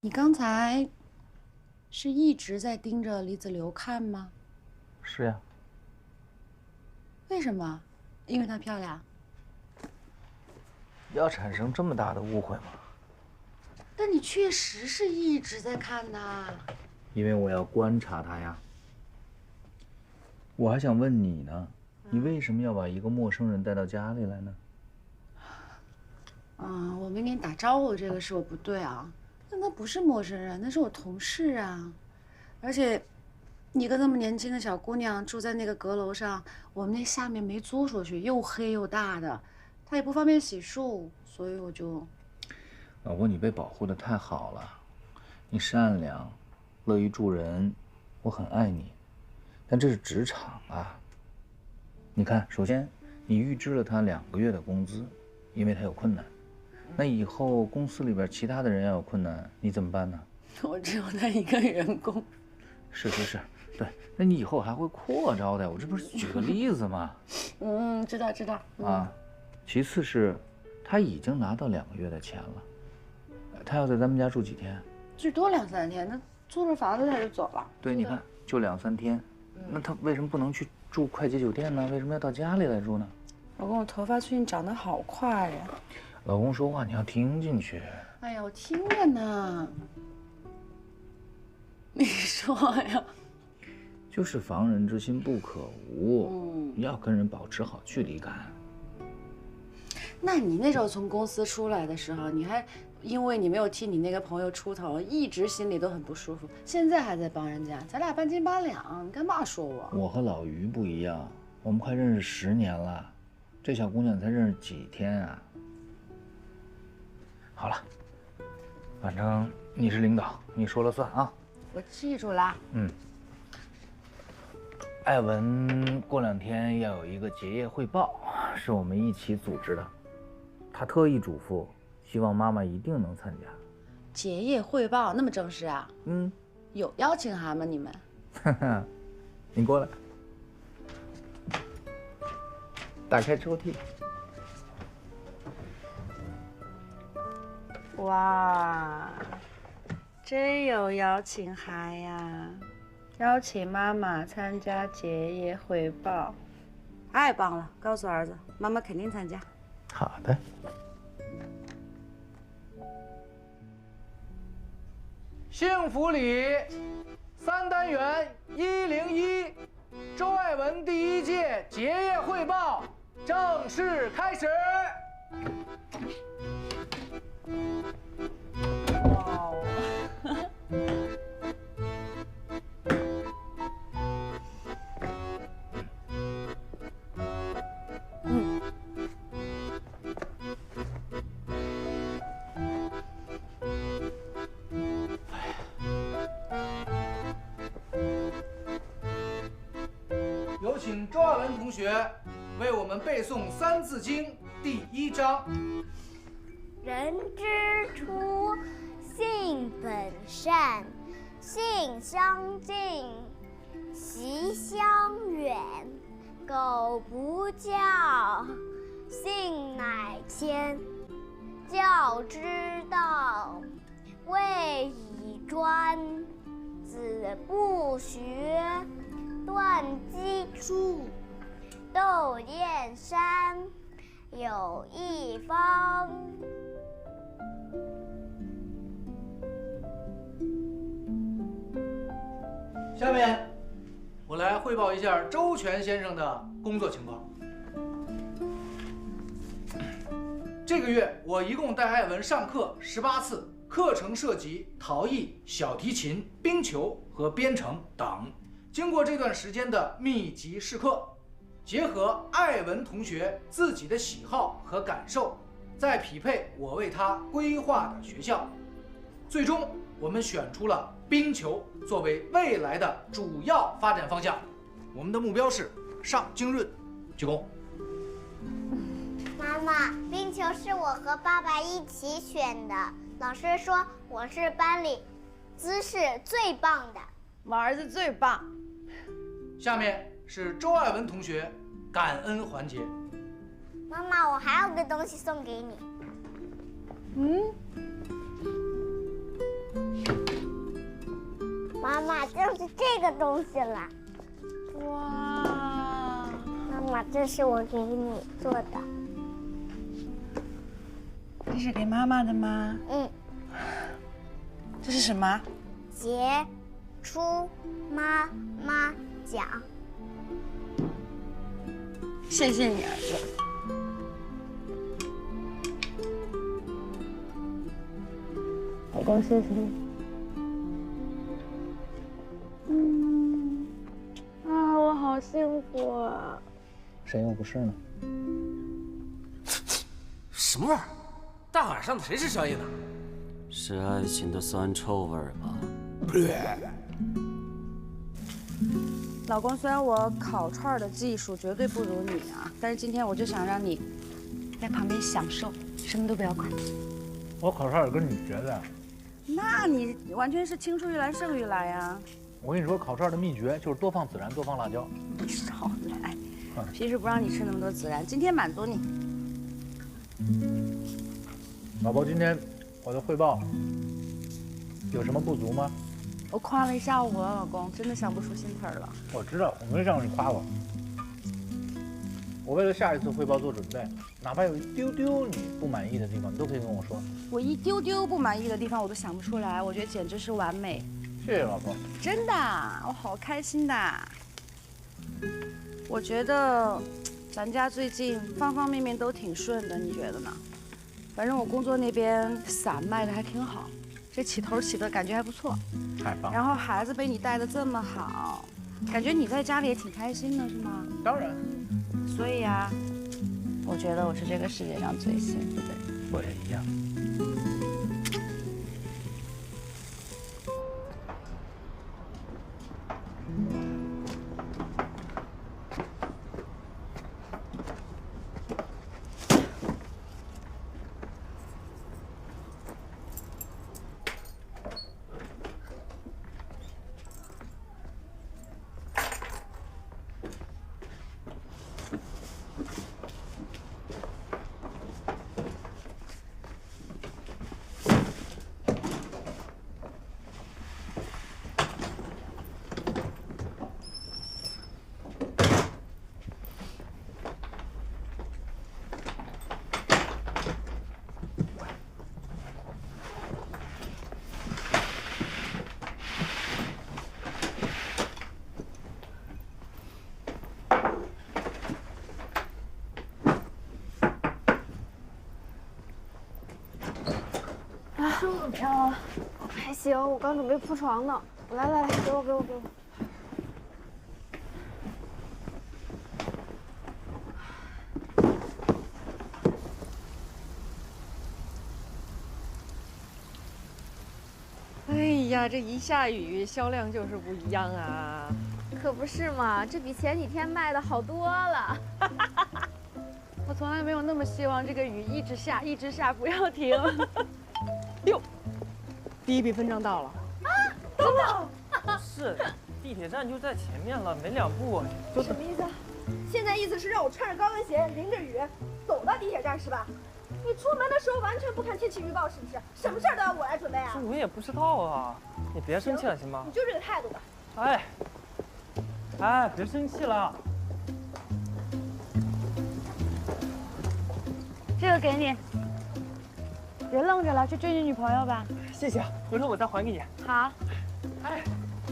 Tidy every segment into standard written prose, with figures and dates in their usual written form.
你刚才是一直在盯着李子流看吗？是呀。为什么？因为她漂亮。要产生这么大的误会吗？但你确实是一直在看呐。因为我要观察她呀。我还想问你呢，你为什么要把一个陌生人带到家里来呢？我没跟你打招呼这个是我不对啊。但他不是陌生人，那是我同事啊。而且，一个那么年轻的小姑娘住在那个阁楼上，我们那下面没租出去，又黑又大的，她也不方便洗漱，所以我就……老婆，你被保护得太好了，你善良，乐于助人，我很爱你。但这是职场啊。你看，首先你预支了他2个月的工资，因为他有困难。那以后公司里边其他的人要有困难，你怎么办呢？我只有他一个员工。是，对。那你以后还会扩招的，我这不是举个例子吗？知道。啊，其次是，他已经拿到2个月的钱了，他要在咱们家住几天？最多2、3天，那租着房子他就走了。对，你看，就2、3天，那他为什么不能去住快捷酒店呢？为什么要到家里来住呢？老公，我头发最近长得好快呀。老公说话你要听进去。哎呀，我听着呢。你说呀。就是防人之心不可无，要跟人保持好距离感。那你那时候从公司出来的时候，你还因为你没有替你那个朋友出头，一直心里都很不舒服。现在还在帮人家，咱俩半斤八两，你干嘛说我？我和老于不一样，我们快认识10年了，这小姑娘才认识几天啊？好了，反正你是领导，你说了算啊。我记住了。艾文过2天要有一个结业汇报，是我们一起组织的。他特意嘱咐，希望妈妈一定能参加。结业汇报那么正式啊？有邀请函吗？你们？你过来，打开抽屉。哇，真有邀请函呀！邀请妈妈参加结业汇报，太棒了！告诉儿子，妈妈肯定参加。好的。幸福里3单元101，周艾文第1届结业汇报正式开始。哇哦！有请周艾文同学为我们背诵《三字经》第1章。人之初，性本善，性相近，习相远。苟不教，性乃迁。教之道，谓以专。子不学，断机杼。窦燕山，有一方。下面，我来汇报一下周全先生的工作情况。这个月我一共带艾文上课18次，课程涉及陶艺、小提琴、冰球和编程等。经过这段时间的密集试课，结合艾文同学自己的喜好和感受，再匹配我为他规划的学校，最终我们选出了冰球作为未来的主要发展方向。我们的目标是上京润，鞠躬。妈妈，冰球是我和爸爸一起选的，老师说我是班里姿势最棒的，我儿子最棒。下面是周艾文同学感恩环节。妈妈，我还有个东西送给你。妈妈，就是这个东西了。哇！妈妈，这是我给你做的。这是给妈妈的吗？嗯。这是什么？杰出妈妈奖。谢谢你，儿子。老公，谢谢你。我好幸福啊！谁又不是呢？什么味儿？大晚上的谁吃宵夜呢？是爱情的酸臭味儿吧？老公，虽然我烤串的技术绝对不如你啊，但是今天我就想让你在旁边享受，什么都不要管。我烤串也跟你学的。那你完全是青出于蓝胜于蓝呀！我跟你说，烤串的秘诀就是多放孜然，多放辣椒。你少来，平时不让你吃那么多孜然，今天满足你。老婆，今天我的汇报有什么不足吗？我夸了一下午了，老公，真的想不出新词儿了。我知道，我没让你夸我。我为了下一次汇报做准备，哪怕有一丢丢你不满意的地方，你都可以跟我说。我一丢丢不满意的地方我都想不出来，我觉得简直是完美。谢谢老婆。真的，我好开心的。我觉得咱家最近方方面面都挺顺的，你觉得呢？反正我工作那边伞卖的还挺好，这起头起的感觉还不错。太棒了。然后孩子被你带的这么好，感觉你在家里也挺开心的，是吗？当然。所以啊，我觉得我是这个世界上最幸福的人。我也一样。书怎么样了？还行，我刚准备铺床呢。来，给我。哎呀，这一下雨，销量就是不一样啊！可不是嘛，这比前几天卖的好多了。我从来没有那么希望这个雨一直下，不要停。哟，第一笔分账到了啊！真的？不是，地铁站就在前面了，没2步就。什么意思？现在意思是让我穿着高跟鞋，淋着雨，走到地铁站是吧？你出门的时候完全不看天气预报是不是？什么事儿都要我来准备啊？这我也不知道啊，你别生气了行吗？你就这个态度吧。哎，别生气了。这个给你，别愣着了，去追你女朋友吧。谢谢，回头我再还给你。好。哎，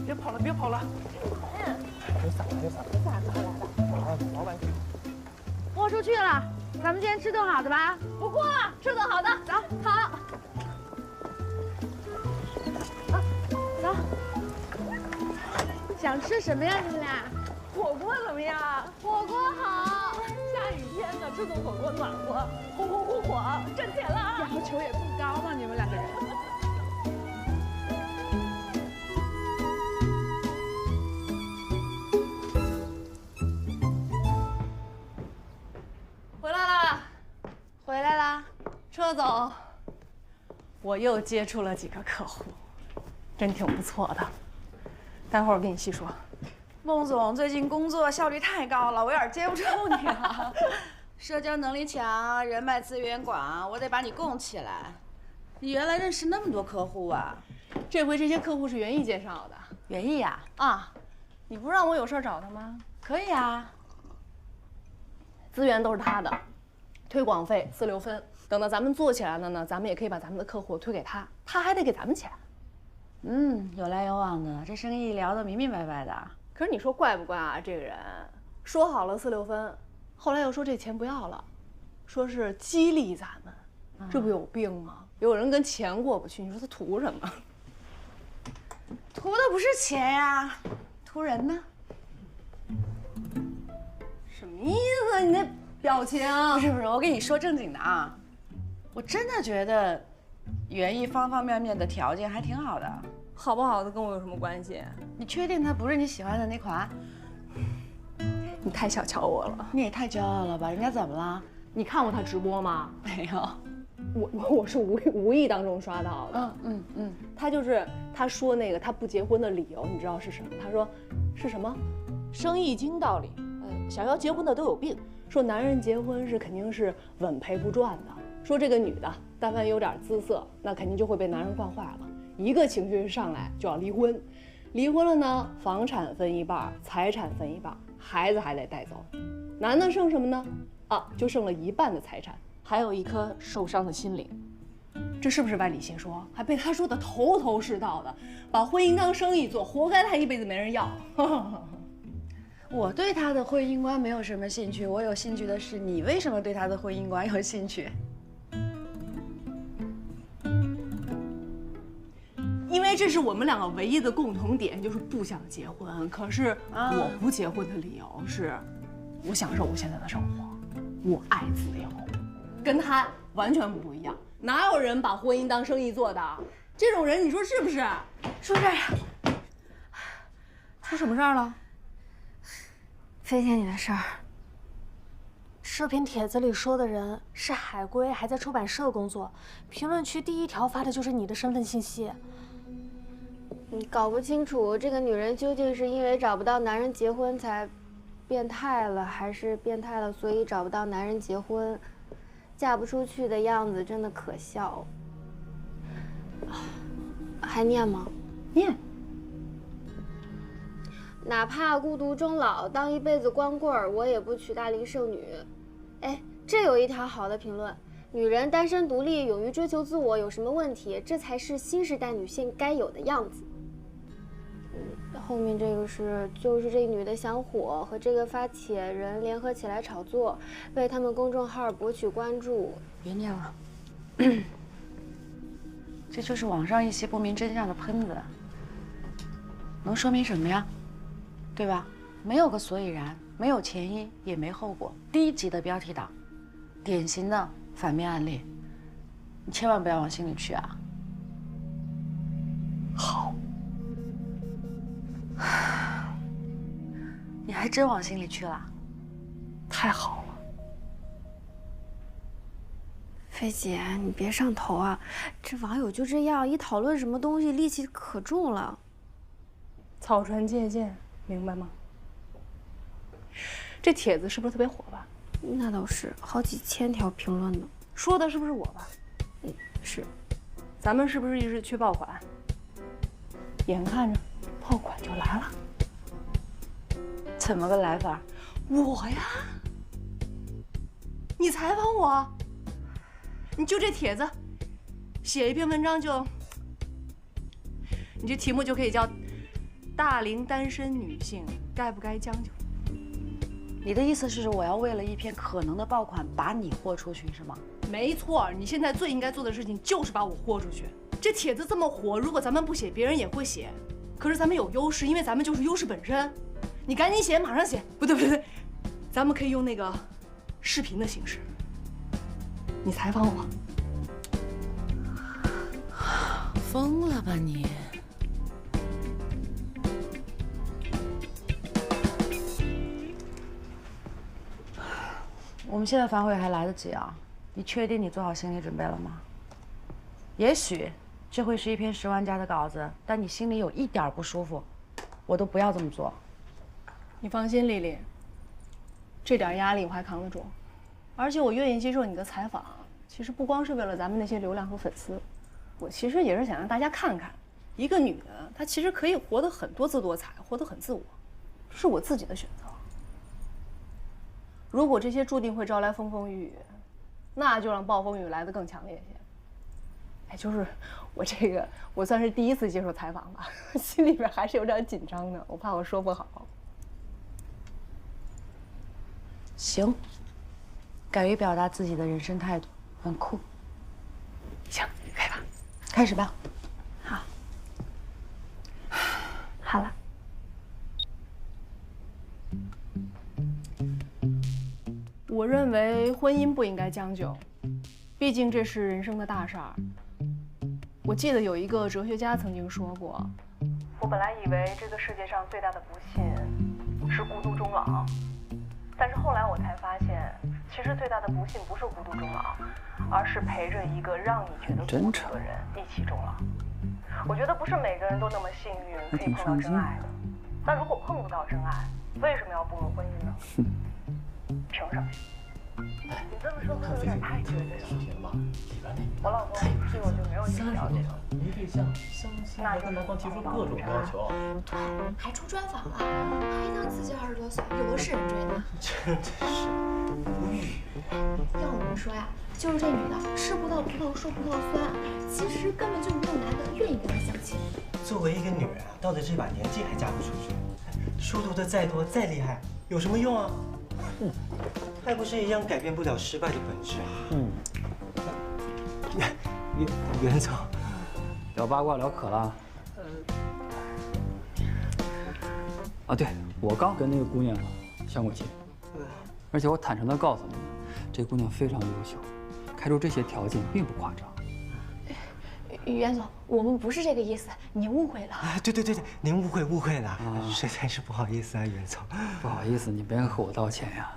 别跑了。有伞了。咋来的？老板。豁出去了，咱们今天吃顿好的吧？不过吃顿好的，走，好。走。想吃什么呀，你们俩？火锅怎么样？火锅好。下雨天呢，吃顿火锅暖和，火，挣钱了啊！要求也不高嘛，你们2个人。回来啦，车总，我又接触了几个客户，真挺不错的。待会儿我给你细说。孟总最近工作效率太高了，我有点接不住你了。社交能力强，人脉资源广，我得把你供起来。你原来认识那么多客户啊？这回这些客户是袁毅介绍的，园艺呀？啊，你不是让我有事儿找他吗？可以啊。资源都是他的，推广费4、6分。等到咱们做起来了呢，咱们也可以把咱们的客户推给他，他还得给咱们钱。有来有往的，这生意聊得明明白白的。可是你说怪不怪啊？这个人说好了4、6分，后来又说这钱不要了，说是激励咱们，这不有病吗？有人跟钱过不去，你说他图什么？图的不是钱呀，图人呢。什么意思啊？你那表情？不是，我跟你说正经的啊，我真的觉得园艺方方面面的条件还挺好的。好不好的跟我有什么关系？你确定它不是你喜欢的那款？你太小瞧我了。你也太骄傲了吧？人家怎么了？你看过他直播吗？没有。我是无意当中刷到的。他就是他说那个他不结婚的理由，你知道是什么？他说是什么？生意经道理，想要结婚的都有病。说男人结婚是肯定是稳赔不赚的。说这个女的但凡有点姿色，那肯定就会被男人惯坏了。一个情绪上来就要离婚，离婚了呢，房产分一半，财产分一半，孩子还得带走。男的剩什么呢？啊，就剩了一半的财产，还有一颗受伤的心灵。这是不是歪理邪说？还被他说的头头是道的，把婚姻当生意做，活该他一辈子没人要。我对他的婚姻观没有什么兴趣，我有兴趣的是你为什么对他的婚姻观有兴趣？因为这是我们两个唯一的共同点，就是不想结婚。可是我不结婚的理由是，我享受我现在的生活，我爱自由，跟他完全不一样。哪有人把婚姻当生意做的？这种人，你说是不是？出事儿了！出什么事儿了？飞姐，你的事儿。视频帖子里说的人是海龟，还在出版社工作。评论区第1条发的就是你的身份信息。你搞不清楚这个女人究竟是因为找不到男人结婚才变态了，还是变态了所以找不到男人结婚，嫁不出去的样子真的可笑。还念吗？念。哪怕孤独终老，当一辈子光棍儿，我也不娶大龄剩女。哎，这有一条好的评论：女人单身独立，勇于追求自我，有什么问题？这才是新时代女性该有的样子。后面这个就是这女的想火，和这个发帖人联合起来炒作，为他们公众号博取关注。别念了，这就是网上一些不明真相的喷子，能说明什么呀？对吧？没有个所以然，没有前因，也没后果，低级的标题党，典型的反面案例，你千万不要往心里去啊。好。你还真往心里去了，太好了。菲姐，你别上头啊！这网友就这样，一讨论什么东西，戾气可重了。草船借箭，明白吗？这帖子是不是特别火吧？那倒是，好几千条评论呢。说的是不是我吧？是。咱们是不是一直去爆款？眼看着爆款就来了。怎么个来法？我呀，你采访我，你就这帖子，写一篇文章就，你这题目就可以叫“大龄单身女性该不该将就”。你的意思是我要为了一篇可能的爆款把你豁出去是吗？没错，你现在最应该做的事情就是把我豁出去。这帖子这么火，如果咱们不写，别人也会写。可是咱们有优势，因为咱们就是优势本身。你赶紧写，马上写。不对，咱们可以用那个视频的形式。你采访我。疯了吧你！我们现在反悔还来得及啊！你确定你做好心理准备了吗？也许这会是一篇10万加的稿子，但你心里有一点不舒服，我都不要这么做。你放心，丽丽，这点压力我还扛得住，而且我愿意接受你的采访。其实不光是为了咱们那些流量和粉丝，我其实也是想让大家看看，一个女的，她其实可以活得很多姿多彩，活得很自我，这是我自己的选择。如果这些注定会招来风风雨雨，那就让暴风雨来得更强烈些。哎，就是我算是第一次接受采访吧，心里边还是有点紧张的，我怕我说不好。行，敢于表达自己的人生态度，很酷。行，可以吧？开始吧。好，好了。我认为婚姻不应该将就，毕竟这是人生的大事儿。我记得有一个哲学家曾经说过：“我本来以为这个世界上最大的不幸是孤独终老，但是后来我才发现，其实最大的不幸不是孤独终老，而是陪着一个让你觉得孤独的人一起终老。”我觉得不是每个人都那么幸运可以碰到真爱的，但如果碰不到真爱，为什么要步入婚姻呢？凭什么？你这么说会有点太绝对了。我老公对我就没有你的要求。你对象相亲还跟男方提出各种要求，还出专访了，还当自己20多岁，有的是人追呢。真的是无语。要我说呀，就是这女的吃不到葡萄说葡萄酸，其实根本就没有男的愿意跟她相亲。作为一个女人啊，到了这把年纪还嫁不出去，书读的再多再厉害，有什么用啊？还不是一样改变不了失败的本质啊。袁总，聊八卦聊渴了。啊，对，我刚跟那个姑娘相过亲，而且我坦诚地告诉你们，这姑娘非常优秀，开出这些条件并不夸张。袁总，我们不是这个意思，您误会了。啊，对，您误会了，实在是不好意思啊，袁总。不好意思，你别和我道歉呀，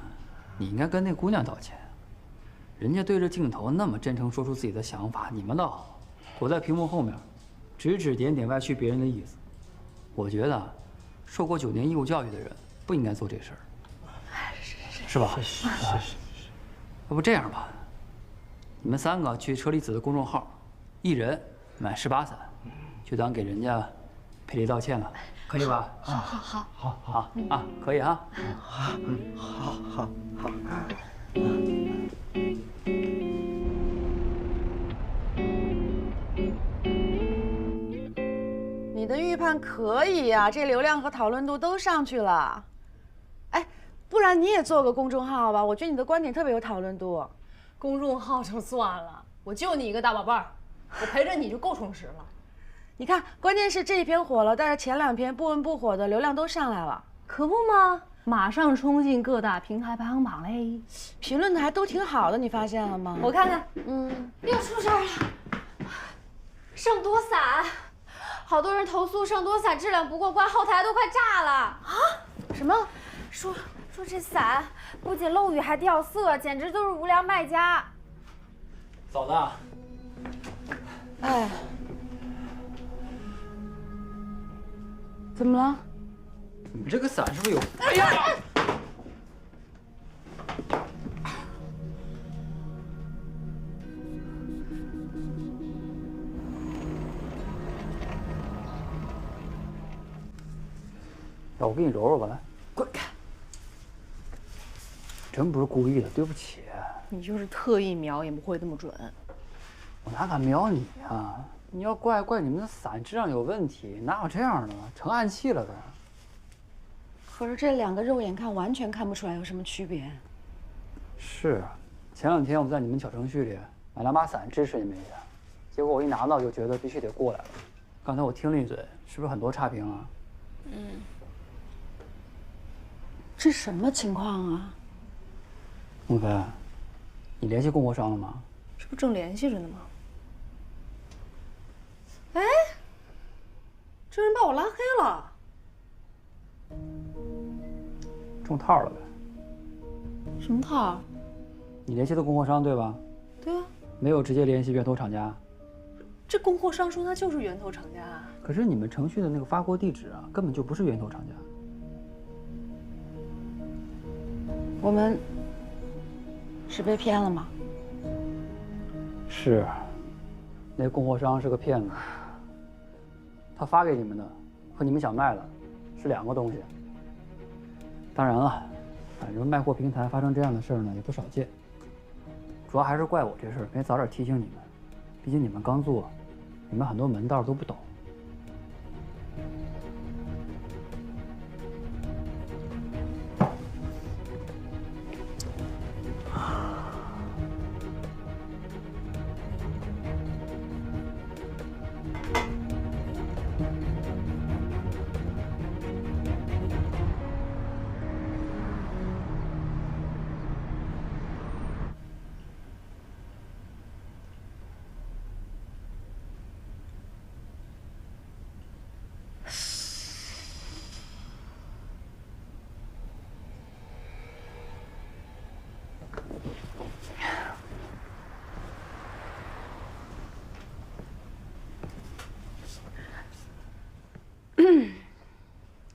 你应该跟那姑娘道歉。人家对着镜头那么真诚说出自己的想法，你们倒好，躲在屏幕后面，指指点点歪曲别人的意思。我觉得，受过9年义务教育的人不应该做这事儿，是吧？是。要不这样吧，你们3个去车厘子的公众号，一人买18伞，就当给人家赔礼道歉了，可以吧？好啊，可以啊。好。你的预判可以呀，这流量和讨论度都上去了。哎，不然你也做个公众号吧，我觉得你的观点特别有讨论度。公众号就算了，我就你一个大宝贝儿，我陪着你就够充实了。你看，关键是这一篇火了，但是前2篇不温不火的流量都上来了，可不吗？马上冲进各大平台排行榜嘞，评论的还都挺好的，你发现了吗？我看看，又出事儿了，圣多伞，好多人投诉圣多伞质量不过关，后台都快炸了啊！什么？说这伞不仅漏雨还掉色，简直就是无良卖家。嫂子，哎，怎么了？你这个伞是不是有？哎呀！要我给你揉揉吧，来，滚开！真不是故意的，对不起。你就是特意瞄也不会这么准。我哪敢瞄你呀？你要怪你们的伞质量有问题，哪有这样的？成暗器了都。可是这2个肉眼看完全看不出来有什么区别。是，前2天我在你们小程序里买2把伞支持你们一下，结果我一拿到就觉得必须得过来了。刚才我听了一嘴，是不是很多差评啊？这什么情况啊？孟非，你联系供货商了吗？这不正联系着呢吗？哎，这人把我拉黑了。中套了呗？什么套？你联系的供货商对吧？对啊，没有直接联系源头厂家。这供货商说他就是源头厂家啊。可是你们程序的那个发货地址啊，根本就不是源头厂家。我们是被骗了吗？是，那供货商是个骗子。他发给你们的和你们想卖的是2个东西。当然了，反正卖货平台发生这样的事儿呢也不少见。主要还是怪我这事儿没早点提醒你们，毕竟你们刚做，你们很多门道都不懂。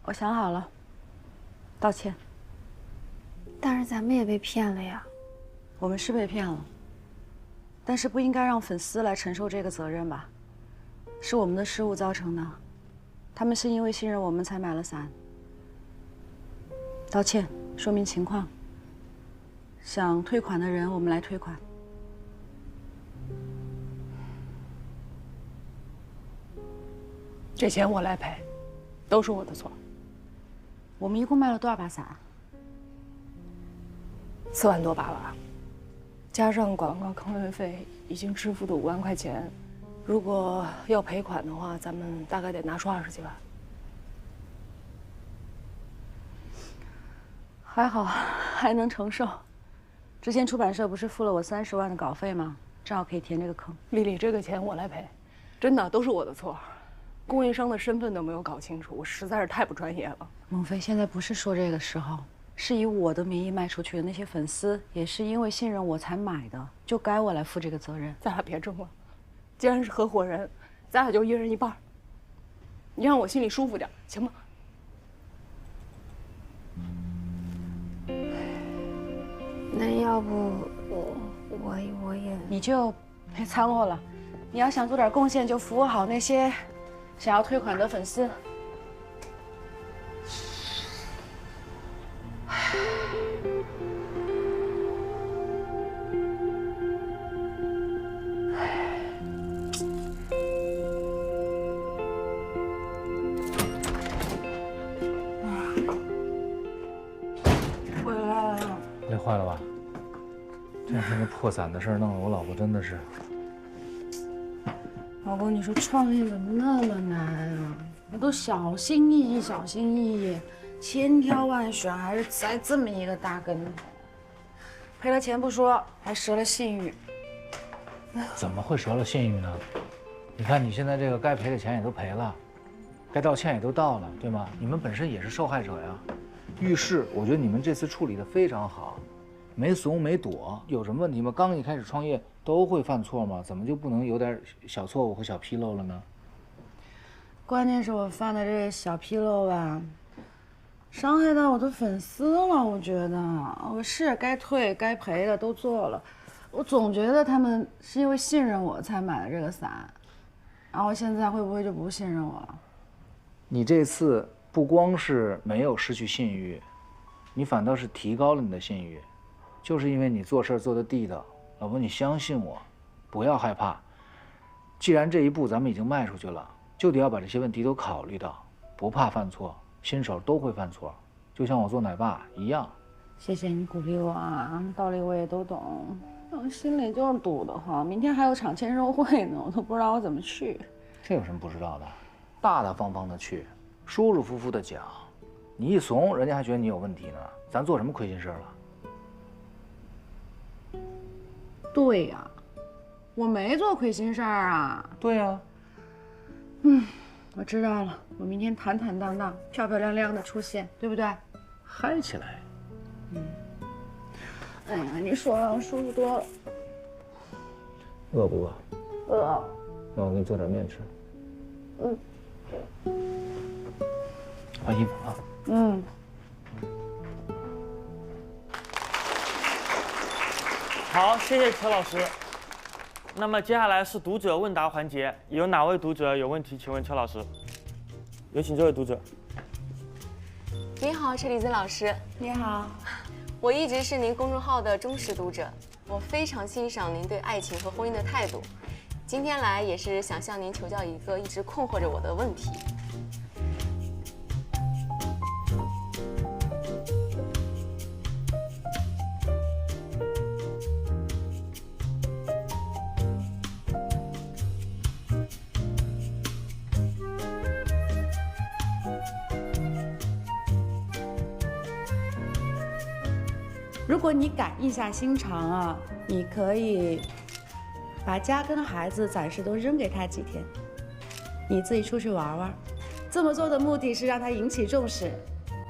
我想好了，道歉。但是咱们也被骗了呀。我们是被骗了，但是不应该让粉丝来承受这个责任吧？是我们的失误造成的，他们是因为信任我们才买了伞。道歉，说明情况。想退款的人，我们来退款。这钱我来赔，都是我的错。我们一共卖了多少把伞？4万多把吧，加上广告坑位费，已经支付的5万块钱。如果要赔款的话，咱们大概得拿出20几万。还好，还能承受。之前出版社不是付了我30万的稿费吗？正好可以填这个坑。丽丽，这个钱我来赔，真的都是我的错。供应商的身份都没有搞清楚，我实在是太不专业了。孟非，现在不是说这个时候，是以我的名义卖出去的那些粉丝，也是因为信任我才买的，就该我来负这个责任。咱俩别争了，既然是合伙人，咱俩就1人1半，你让我心里舒服点，行吗？那要不我也……你就别掺和了，你要想做点贡献，就服务好那些想要退款的粉丝。回来了。累坏了吧？这两天这破伞的事儿弄得我老婆真的是……老公，你说创业怎么那么难啊？我都小心翼翼，小心翼翼，千挑万选，还是栽这么一个大跟头。赔了钱不说，还折了信誉。怎么会折了信誉呢？你看你现在这个该赔的钱也都赔了，该道歉也都道了，对吗？你们本身也是受害者呀。遇事，我觉得你们这次处理得非常好，没怂没躲。有什么问题吗？刚一开始创业都会犯错吗？怎么就不能有点小错误和小纰漏了呢？关键是我犯的这个小纰漏吧，伤害到我的粉丝了。我觉得我是该退该赔的都做了，我总觉得他们是因为信任我才买了这个伞，然后现在会不会就不信任我了？你这次不光是没有失去信誉，你反倒是提高了你的信誉，就是因为你做事做得地道。老婆，你相信我，不要害怕。既然这一步咱们已经迈出去了，就得要把这些问题都考虑到，不怕犯错，新手都会犯错，就像我做奶爸一样。谢谢你鼓励我啊，道理我也都懂，但我心里就是堵得慌。明天还有场签售会呢，我都不知道我怎么去。这有什么不知道的？大大方方的去，舒舒服服的讲。你一怂，人家还觉得你有问题呢。咱做什么亏心事了？对呀，我没做亏心事儿啊。对呀。我知道了，我明天坦坦荡荡、漂漂亮亮的出现，对不对？嗨起来。哎呀，你说让我舒服多了。饿不饿？饿。那我给你做点面吃。换衣服啊。好，谢谢邱老师。那么接下来是读者问答环节，有哪位读者有问题，请问邱老师。有请这位读者。你好，车厘子老师。你好。我一直是您公众号的忠实读者，我非常欣赏您对爱情和婚姻的态度。今天来也是想向您求教一个一直困惑着我的问题。如果你敢硬下心肠啊，你可以把家跟孩子暂时都扔给他几天，你自己出去玩玩。这么做的目的是让他引起重视。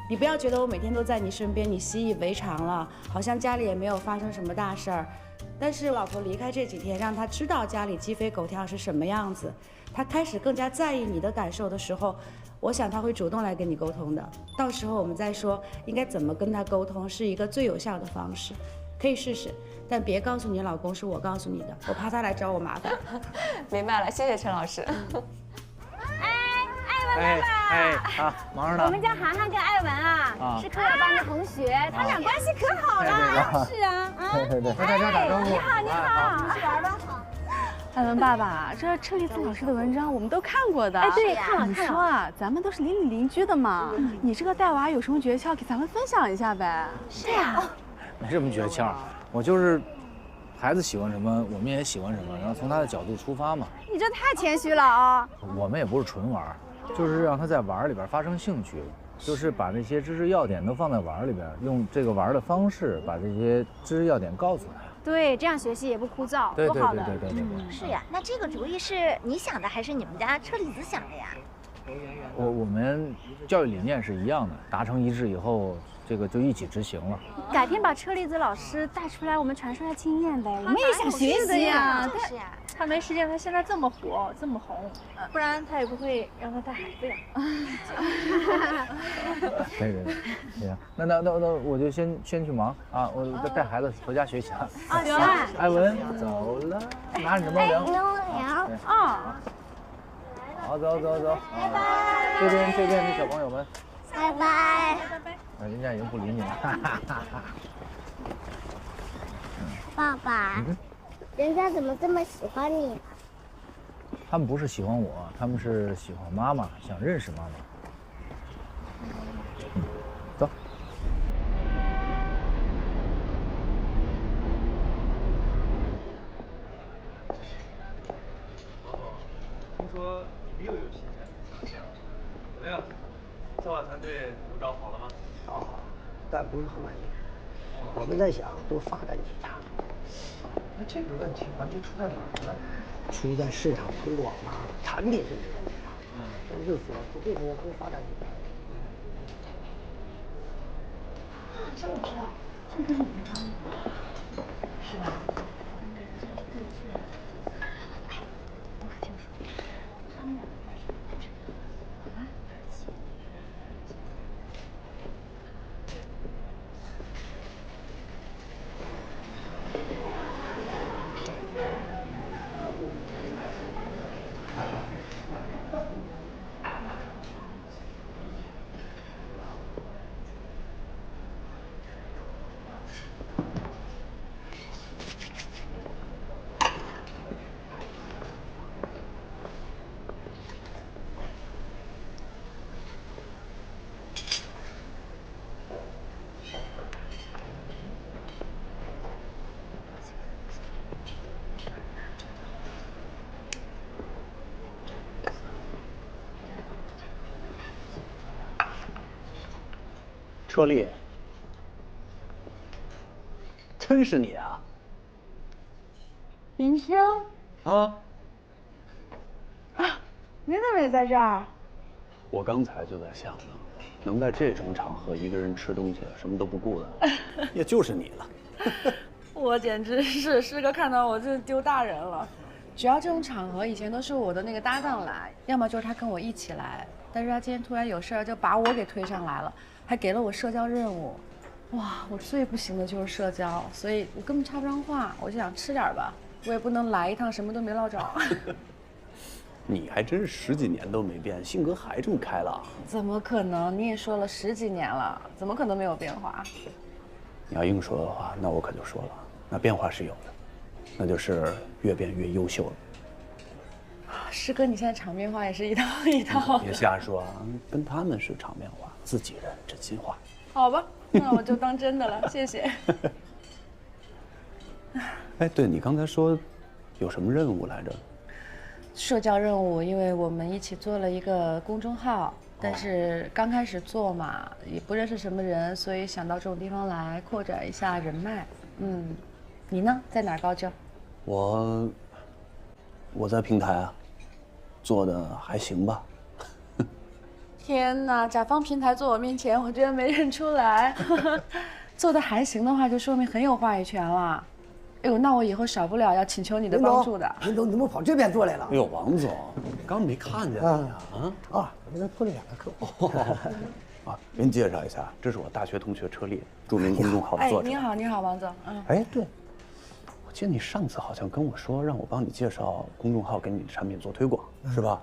你不要觉得我每天都在你身边，你习以为常了，好像家里也没有发生什么大事儿。但是老婆离开这几天，让他知道家里鸡飞狗跳是什么样子，他开始更加在意你的感受的时候，我想他会主动来跟你沟通的。到时候我们再说应该怎么跟他沟通是一个最有效的方式，可以试试，但别告诉你老公是我告诉你的，我怕他来找我麻烦。明白了，谢谢陈老师。啊，忙着呢。我们家涵涵跟艾文啊，是课外班的同学，他俩关系可好了。是啊，对，和大家打招呼。你好，你好，出去玩吧。艾文爸爸，这车厘子老师的文章我们都看过的。哎，对，看了。你说啊，咱们都是邻里邻居的嘛，你这个带娃有什么诀窍，给咱们分享一下呗？是呀。没什么诀窍，我就是孩子喜欢什么，我们也喜欢什么，然后从他的角度出发嘛。你这太谦虚了啊！我们也不是纯玩，就是让他在玩里边发生兴趣，就是把那些知识要点都放在玩里边，用这个玩的方式把这些知识要点告诉他。对，这样学习也不枯燥，对。是呀，那这个主意是你想的，还是你们家车厘子想的呀？我们教育理念是一样的，达成一致以后，这个就一起执行了。改天把车厘子老师带出来，我们传授他经验呗。我们也想学习呀。就是呀，他没时间，他现在这么火，这么红，不然他也不会让他带孩子呀。可以，行，那我就先去忙啊，我带孩子回家学习了。啊，行。艾文走了，拿你的猫粮。猫粮啊。好，走，拜拜。这边的小朋友们，拜拜。人家已经不理你了。爸爸，人家怎么这么喜欢你？他们不是喜欢我，他们是喜欢妈妈，想认识妈妈。走。听说你们又有新人，怎么样？策划团队都找好了吗？找好，但不是很满意。我们在想多发展几家。那这个问题完全出在哪儿呢？出在市场推广啊，产品是没问题啊。咱就说为什么多发展几家？这我知道，这跟你们专业是吧？车厘，真是你啊！林青啊！你怎么也在这儿？我刚才就在想呢，能在这种场合一个人吃东西，什么都不顾的，也就是你了。我简直是师哥看到我就丢大人了。只要这种场合，以前都是我的那个搭档来，要么就是他跟我一起来。但是他今天突然有事儿，就把我给推上来了，还给了我社交任务。哇，我最不行的就是社交，所以我根本插不上话。我就想吃点吧，我也不能来一趟什么都没捞着。你还真是10几年都没变，性格还这么开朗。怎么可能？你也说了10几年了，怎么可能没有变化？你要硬说的话，那我可就说了，那变化是有的，那就是越变越优秀了。师哥，你现在场面话也是一套一套。别瞎说啊，跟他们是场面话，自己人真心话。好吧，那我就当真的了，谢谢。哎，对你刚才说有什么任务来着？社交任务，因为我们一起做了一个公众号，但是刚开始做嘛，也不认识什么人，所以想到这种地方来扩展一下人脉。你呢，在哪儿高就？我在平台啊，做的还行吧。天哪，甲方平台坐我面前，我居然没认出来。做的还行的话，就说明很有话语权了。哎呦，那我以后少不了要请求你的帮助的。林总，你怎么跑这边坐来了？哎呦，王总，刚没看见你啊！我给他托了2个客户。啊，给你介绍一下，这是我大学同学车丽，著名公众号的作者。你好，你好，王总。哎，对，我记得你上次好像跟我说，让我帮你介绍公众号，给你的产品做推广，是吧？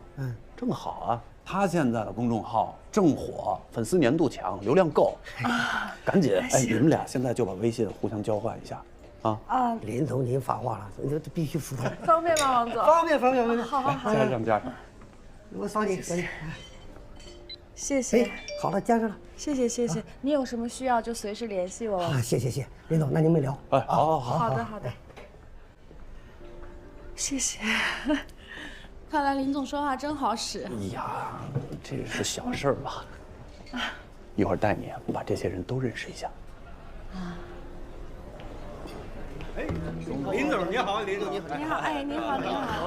正好啊，他现在的公众号正火，粉丝粘度强，流量够啊！赶紧，哎，你们俩现在就把微信互相交换一下。林总，您发话了，这必须服从。方便吗，王总？方便。好。加上。我扫你。谢谢。好了，加上了。谢谢。你有什么需要就随时联系我。谢，林总，那您没聊。哎，好。好的。谢谢。看来林总说话真好使。哎呀，这是小事儿吧？一会儿带你把这些人都认识一下。哎，林总你好，林总你好，哎，你好。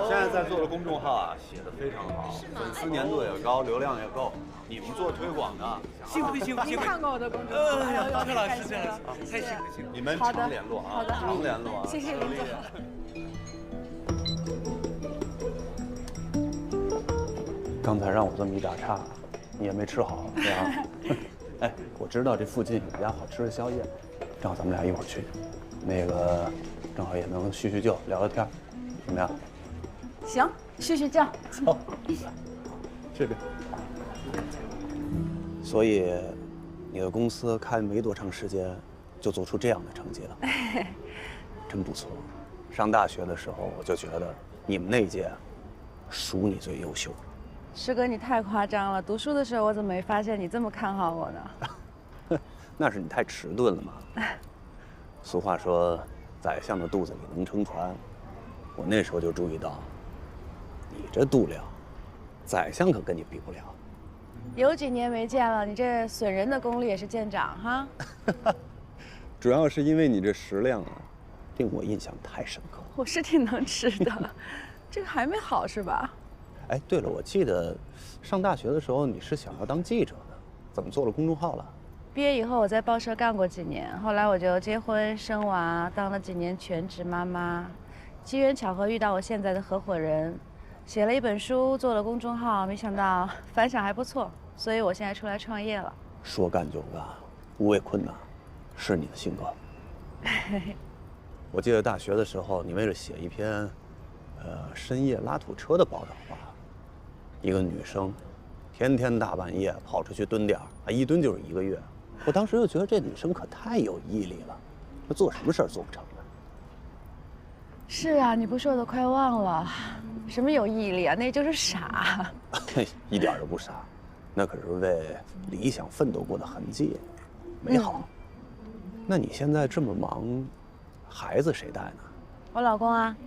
现在在做的公众号啊，写的非常好，粉丝粘度也高，流量也够。你们做推广的，幸福。您看过我的公众号？哎呀，这老师，太幸福。你们常联络啊，好的，常联络啊。谢谢林总。刚才让我这么一打岔，你也没吃好，对吧？哎，我知道这附近有家好吃的宵夜，正好咱们俩一会儿去。那个正好也能叙叙旧，聊聊天，怎么样？行，叙叙旧。走，这边。所以，你的公司开没多长时间，就做出这样的成绩了，真不错。上大学的时候，我就觉得你们那一届，属你最优秀。师哥，你太夸张了！读书的时候，我怎么没发现你这么看好我呢？那是你太迟钝了嘛。俗话说，宰相的肚子里能撑船。我那时候就注意到，你这度量，宰相可跟你比不了。有几年没见了，你这损人的功力也是见长哈。主要是因为你这食量啊，令我印象太深刻。我是挺能吃的，这个还没好是吧？哎，对了，我记得上大学的时候你是想要当记者的，怎么做了公众号了？毕业以后我在报社干过几年，后来我就结婚生娃，当了几年全职妈妈。机缘巧合遇到我现在的合伙人，写了一本书，做了公众号，没想到反响还不错，所以我现在出来创业了。说干就干，无畏困难，是你的性格。我记得大学的时候，你为了写一篇，深夜拉土车的报道吧，一个女生，天天大半夜跑出去蹲点儿，一蹲就是1个月。我当时就觉得这女生可太有毅力了，这做什么事儿做不成呢？是啊，你不说我都快忘了，什么有毅力啊，那就是傻。一点都不傻，那可是为理想奋斗过的痕迹，美好。那你现在这么忙，孩子谁带呢？我老公啊，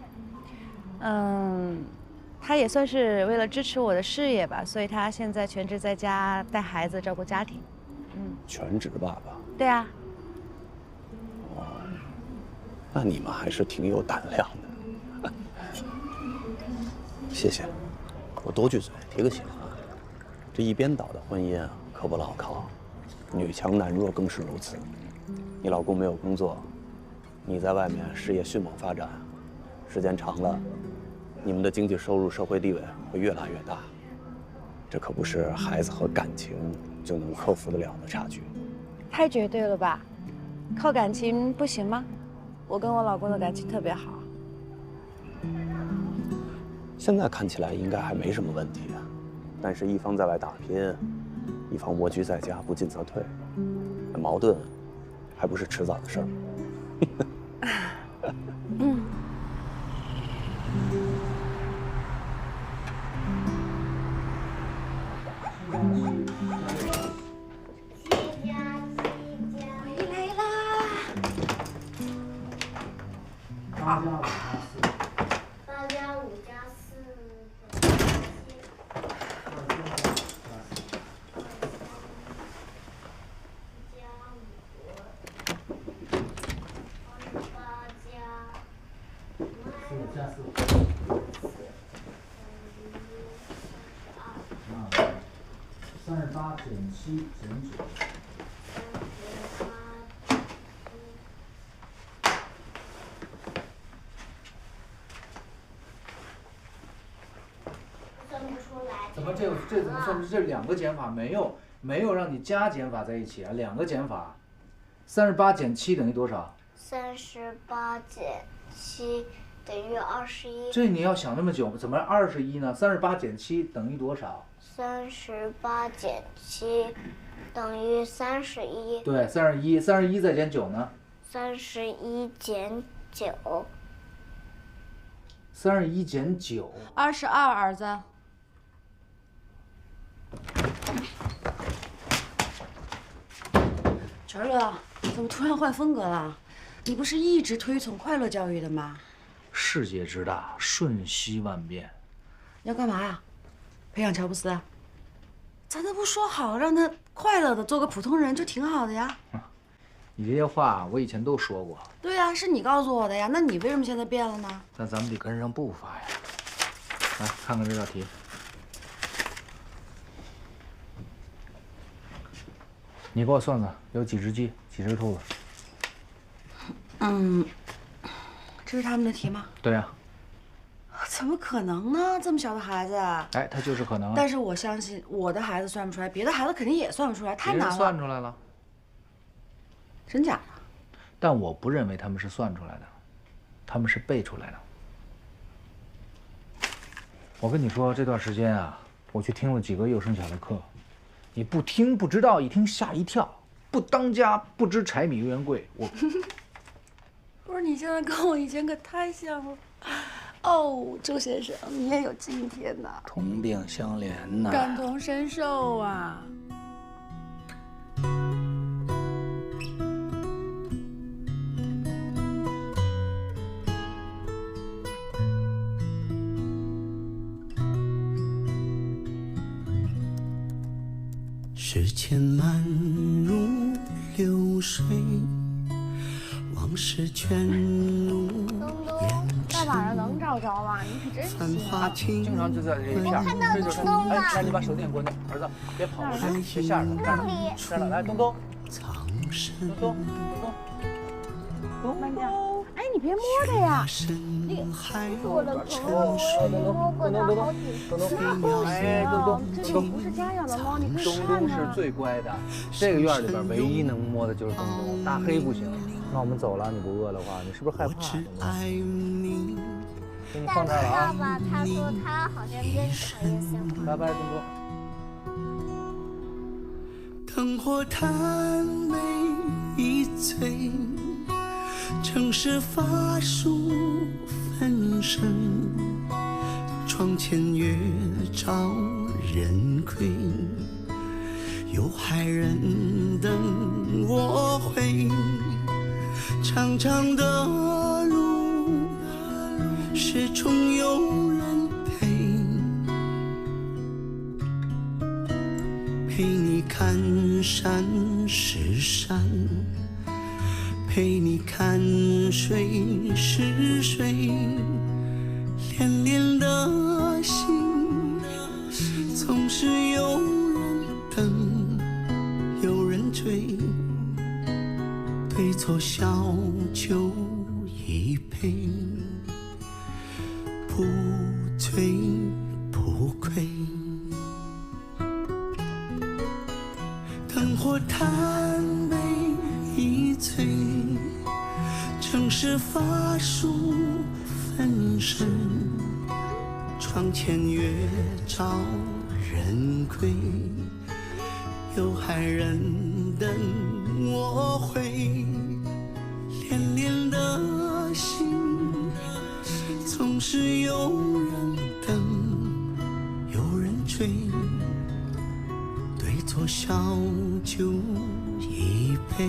他也算是为了支持我的事业吧，所以他现在全职在家带孩子，照顾家庭。全职爸爸。对啊。哦，那你们还是挺有胆量的。谢谢，我多句嘴，提个醒啊，这一边倒的婚姻啊，可不牢靠，女强男弱更是如此。你老公没有工作，你在外面事业迅猛发展，时间长了，你们的经济收入、社会地位会越来越大，这可不是孩子和感情就能克服得了的差距。太绝对了吧？靠感情不行吗？我跟我老公的感情特别好。现在看起来应该还没什么问题啊，但是一方在外打拼，一方蜗居在家，不进则退，那矛盾还不是迟早的事儿。嗯。回来啦！8加5加4。38减7减9。算不出来。怎么这怎么算不出？这两个减法没有让你加减法在一起啊，两个减法。38减7等于多少？38减7等于21。这你要想那么久，怎么21呢？38减7等于多少？38减7等于31。对，31再减9呢？31减9。31减9。22，儿子。晨乐，怎么突然换风格了？你不是一直推崇快乐教育的吗？世界之大，瞬息万变。你要干嘛呀？培养乔布斯？咱都不说好让他快乐的做个普通人就挺好的呀。你这些话我以前都说过。对呀，是你告诉我的呀。那你为什么现在变了呢？那咱们得跟上步伐呀。来看看这道题。你给我算算，有几只鸡，几只兔子？这是他们的题吗？对呀。怎么可能呢？这么小的孩子。哎，他就是可能。但是我相信我的孩子算不出来，别的孩子肯定也算不出来，太难了。别人算出来了。真假的？但我不认为他们是算出来的，他们是背出来的。我跟你说，这段时间啊，我去听了几个幼升小的课。你不听不知道，一听吓一跳。不当家不知柴米油盐贵。我不是，你现在跟我以前可太像了。哦，周先生，你也有今天呐。同病相怜呐。感同身受啊。时间漫如流水，往事卷入烟尘。大晚上能找着吗？你可真行。经常就在这一片。我看到这就是。哎，来，你把手电给我拿，儿子，别跑过去，别吓着他。这儿，这儿，来，东东。东东。慢点。哎，你别摸它呀！你我的狗，摸过它好几次。哎，东东，这就不是家养的猫，你可以看看。东东是最乖的，这个院里边唯一能摸的就是东东，大黑不行。那我们走了，你不饿的话，你是不是害怕？给你放这儿了啊。爸爸他说他好像真讨厌小猫。拜拜，东东。灯火贪美一醉。城市法术分身，窗前月照人归，有害人等我回。长长的路，始终有人陪你看山是山。陪你看水是水，恋恋的心，总是有人等，有人追，对错小酒一杯，不醉不归。灯火贪美一醉，城市法术分身，窗堂前月照人归，有海人等我回，恋恋的心总是有人等，有人追，对坐小酒一杯，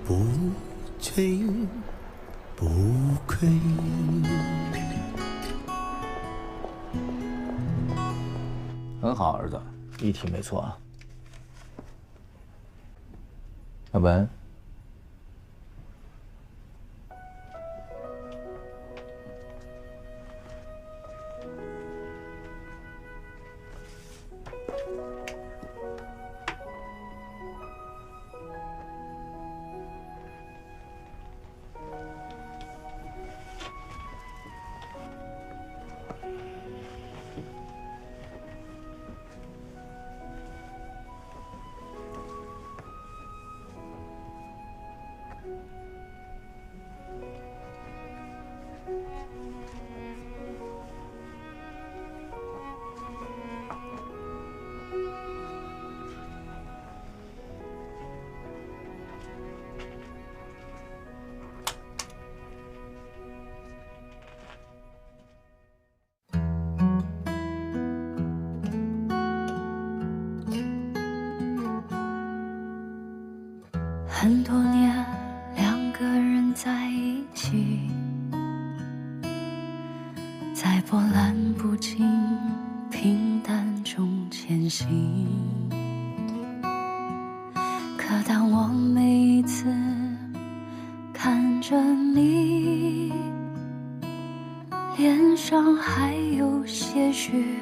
不醉不归。很好，儿子，议题没错啊。要不然，很多年，两个人在一起，在波澜不惊、平淡中前行。可当我每一次看着你，脸上还有些许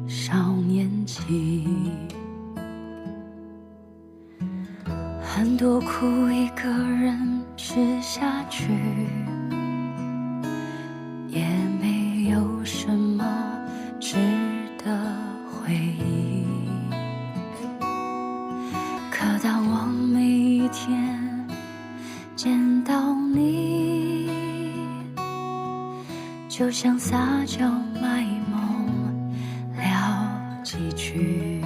少年气。很多苦一个人吃下去，也没有什么值得回忆。可当我每一天见到你，就像撒娇卖萌聊几句。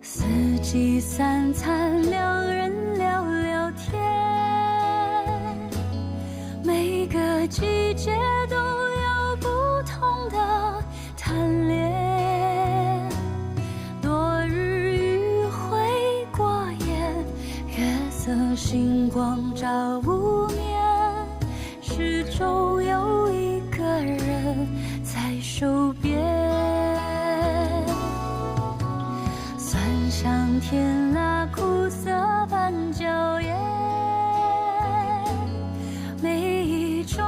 四季三餐，两人聊聊天，每个季节都有不同的贪恋。落日余晖过眼，月色星光照无眠，始终有一个人在手边。香甜辣苦涩般娇艳，每一种